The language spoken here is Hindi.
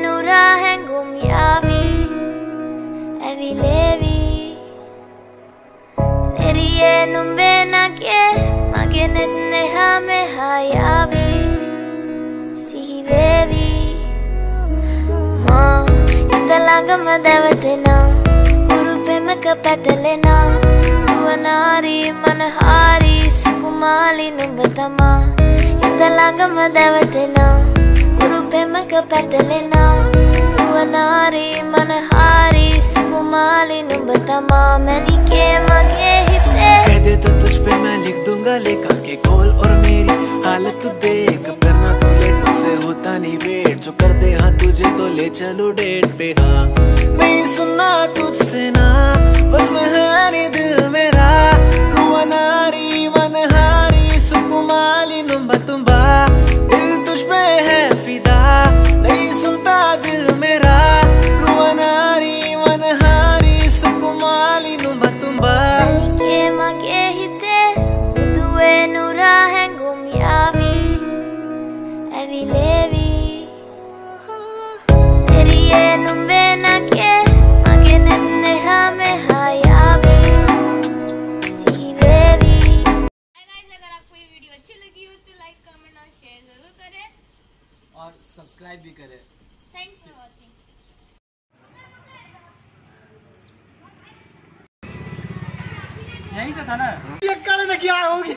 nura hengum yavi evi levi neriye numbe na ke magenet neha me hayavi sihi vevi ma italanga madavatina urupe පැටලෙනා නුවනාරී මනහාරී සුකුමාලි නුඹ තමා හිත ළඟම දැවටෙනා උරුපෙමක පැටලෙනා නුවනාරී මනහාරී සුකුමාලි නුඹ තමා මැණිකේ මගේ හිතේ कह दे तो तुझ पे मैं लिख दूंगा लेखा के कॉल और मेरी हालत तू देख करना तो लेट मुझसे होता नहीं वेट जो कर दे हाँ तुझे तो ले चलो डेट पे हाँ नहीं सुनना तुझसे ना बस में है नहीं दिल मेरा रुवनारी मनहारी सुकुमाली नुम्बा तुम्बा दिल तुझ पे है फिदा नहीं सुनता दिल मेरा रुवनारी मनहारी सुकुमाली नुम्बा तुम्बा මැණිකේ මගේ හිතේ උදුවේ නුරා හැඟුම් යාවි ඇවිලේවි එරියේ නුඹේ නැකේ මගේ නෙහා මෙහා යාවි සිහි වේවි। हाय गाइस, अगर आपको ये वीडियो अच्छी लगी हो तो लाइक कमेंट और शेयर जरूर करें और सब्सक्राइब भी करें। Thanks for watching. यहीं से था ना ये काले ने क्या होगी।